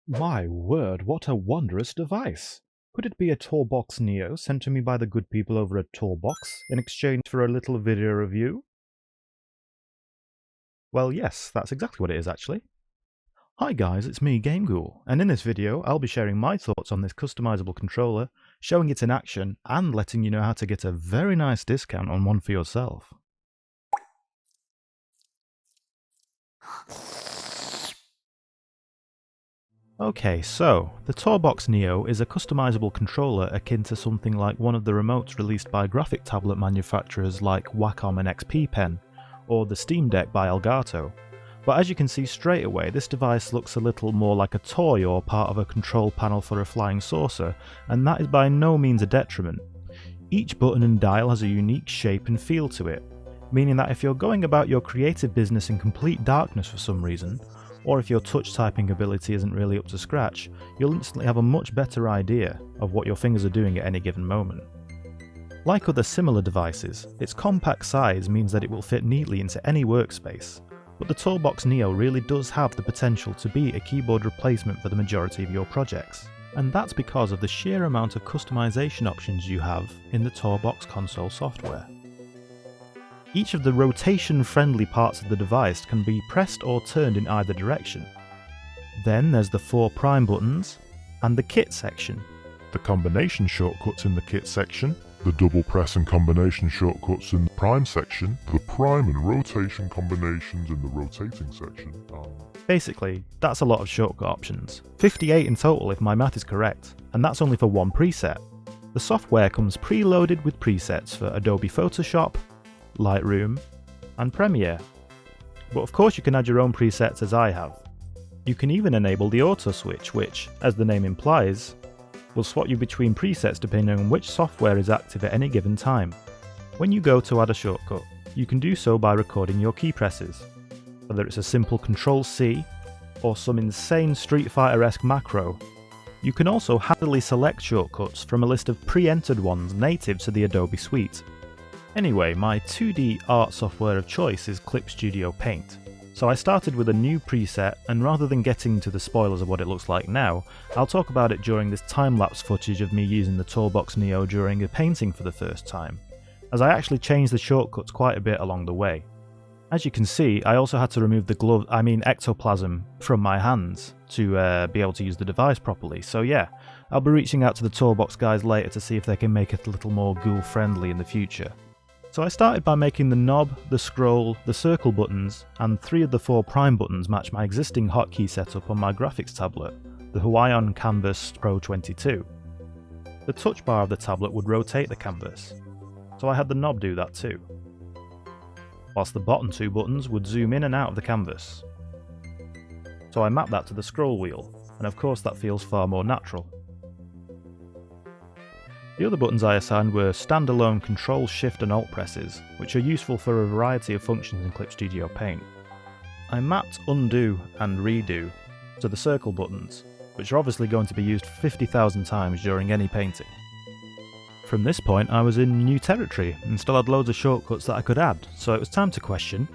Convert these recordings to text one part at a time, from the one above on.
My word, what a wondrous device! Could it be a TourBox Neo sent to me by the good people over at TourBox in exchange for a little video review? Well, yes, that's exactly what it is actually. Hi guys, it's me, GameGhoul, and in this video I'll be sharing my thoughts on this customizable controller, showing it in action, and letting you know how to get a very nice discount on one for yourself. Okay, so the TourBox Neo is a customizable controller akin to something like one of the remotes released by graphic tablet manufacturers like Wacom and XP Pen, or the Steam Deck by Elgato. But as you can see straight away, this device looks a little more like a toy or part of a control panel for a flying saucer, and that is by no means a detriment. Each button and dial has a unique shape and feel to it, meaning that if you're going about your creative business in complete darkness for some reason, or if your touch typing ability isn't really up to scratch, you'll instantly have a much better idea of what your fingers are doing at any given moment. Like other similar devices, its compact size means that it will fit neatly into any workspace, but the TourBox Neo really does have the potential to be a keyboard replacement for the majority of your projects, and that's because of the sheer amount of customization options you have in the TourBox console software. Each of the rotation-friendly parts of the device can be pressed or turned in either direction. Then there's the 4 prime buttons, and the kit section. The combination shortcuts in the kit section, the double press and combination shortcuts in the prime section, the prime and rotation combinations in the rotating section. Basically, that's a lot of shortcut options. 58 in total if my math is correct, and that's only for one preset. The software comes preloaded with presets for Adobe Photoshop, Lightroom, and Premiere. But of course you can add your own presets as I have. You can even enable the auto switch which, as the name implies, will swap you between presets depending on which software is active at any given time. When you go to add a shortcut, you can do so by recording your key presses, whether it's a simple Ctrl-C or some insane Street Fighter-esque macro. You can also handily select shortcuts from a list of pre-entered ones native to the Adobe suite. Anyway, my 2D art software of choice is Clip Studio Paint. So I started with a new preset, and rather than getting to the spoilers of what it looks like now, I'll talk about it during this time-lapse footage of me using the TourBox Neo during a painting for the first time, as I actually changed the shortcuts quite a bit along the way. As you can see, I also had to remove the ectoplasm from my hands to be able to use the device properly, so yeah, I'll be reaching out to the TourBox guys later to see if they can make it a little more ghoul-friendly in the future. So I started by making the knob, the scroll, the circle buttons, and 3 of the 4 prime buttons match my existing hotkey setup on my graphics tablet, the Huion Canvas Pro 22. The touch bar of the tablet would rotate the canvas, so I had the knob do that too, whilst the bottom 2 buttons would zoom in and out of the canvas. So I mapped that to the scroll wheel, and of course that feels far more natural. The other buttons I assigned were standalone Control, Shift and Alt presses, which are useful for a variety of functions in Clip Studio Paint. I mapped Undo and Redo to the circle buttons, which are obviously going to be used 50,000 times during any painting. From this point I was in new territory and still had loads of shortcuts that I could add, so it was time to question,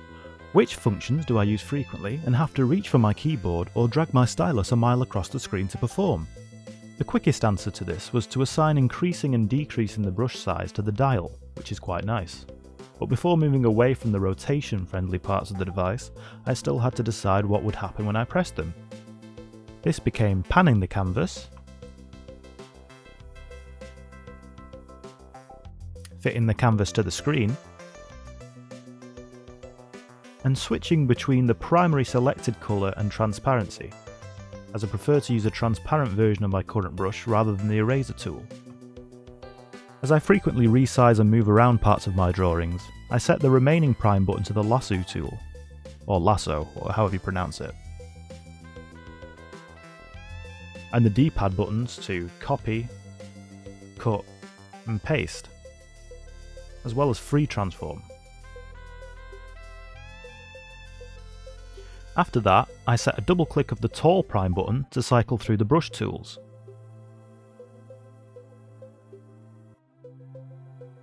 which functions do I use frequently and have to reach for my keyboard or drag my stylus a mile across the screen to perform? The quickest answer to this was to assign increasing and decreasing the brush size to the dial, which is quite nice. But before moving away from the rotation-friendly parts of the device, I still had to decide what would happen when I pressed them. This became panning the canvas, fitting the canvas to the screen, and switching between the primary selected colour and transparency, as I prefer to use a transparent version of my current brush rather than the eraser tool. As I frequently resize and move around parts of my drawings, I set the remaining prime button to the lasso tool, or lasso, or however you pronounce it, and the D-pad buttons to copy, cut and paste, as well as free transform. After that, I set a double click of the tall prime button to cycle through the brush tools,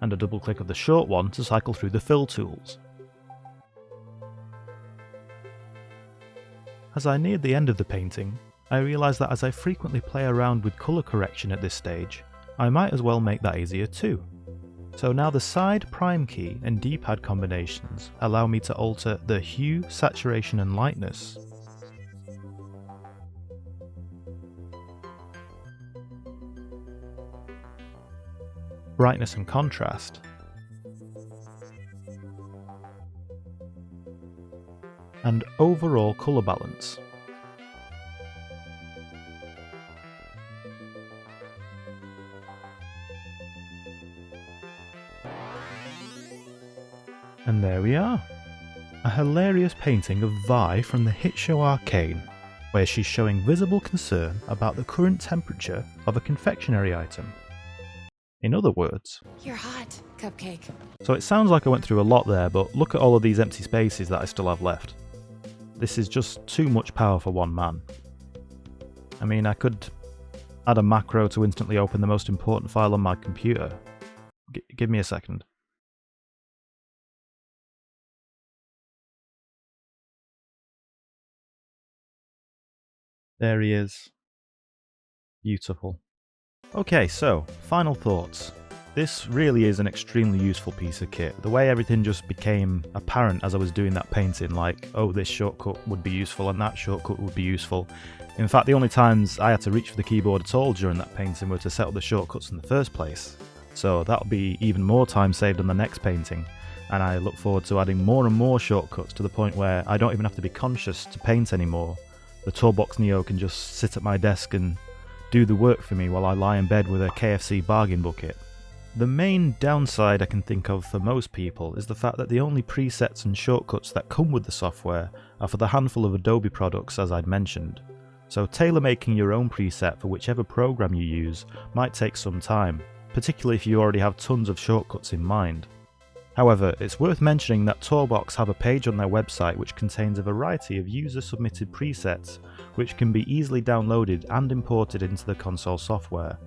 and a double click of the short one to cycle through the fill tools. As I neared the end of the painting, I realise that as I frequently play around with colour correction at this stage, I might as well make that easier too. So now the side prime key and D-pad combinations allow me to alter the hue, saturation and lightness. Brightness and contrast. And overall colour balance. And there we are. A hilarious painting of Vi from the hit show Arcane, where she's showing visible concern about the current temperature of a confectionery item. In other words, "You're hot, Cupcake." So it sounds like I went through a lot there, but look at all of these empty spaces that I still have left. This is just too much power for one man. I mean, I could add a macro to instantly open the most important file on my computer. Give me a second. There he is. Beautiful. Okay, so, final thoughts. This really is an extremely useful piece of kit. The way everything just became apparent as I was doing that painting, like, oh, this shortcut would be useful and that shortcut would be useful. In fact, the only times I had to reach for the keyboard at all during that painting were to set up the shortcuts in the first place. So that'll be even more time saved on the next painting, and I look forward to adding more and more shortcuts to the point where I don't even have to be conscious to paint anymore. The TourBox Neo can just sit at my desk and do the work for me while I lie in bed with a KFC bargain bucket. The main downside I can think of for most people is the fact that the only presets and shortcuts that come with the software are for the handful of Adobe products as I'd mentioned. So tailor making your own preset for whichever program you use might take some time, particularly if you already have tons of shortcuts in mind. However, it's worth mentioning that TourBox have a page on their website which contains a variety of user-submitted presets which can be easily downloaded and imported into the console software,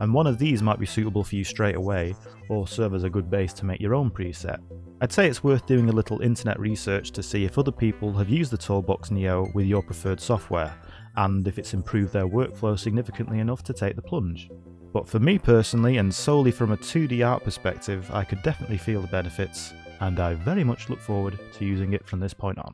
and one of these might be suitable for you straight away or serve as a good base to make your own preset. I'd say it's worth doing a little internet research to see if other people have used the TourBox Neo with your preferred software, and if it's improved their workflow significantly enough to take the plunge. But for me personally, and solely from a 2D art perspective, I could definitely feel the benefits, and I very much look forward to using it from this point on.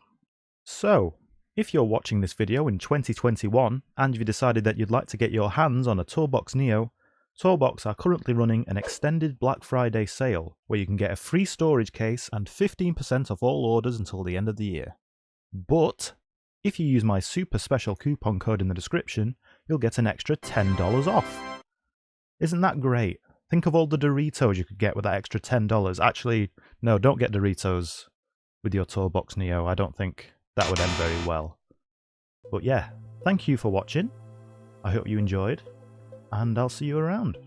So, if you're watching this video in 2021, and you've decided that you'd like to get your hands on a TourBox Neo, TourBox are currently running an extended Black Friday sale, where you can get a free storage case and 15% off all orders until the end of the year. But, if you use my super special coupon code in the description, you'll get an extra $10 off. Isn't that great? Think of all the Doritos you could get with that extra $10. Actually, no, don't get Doritos with your TourBox Neo. I don't think that would end very well. But yeah, thank you for watching. I hope you enjoyed, and I'll see you around.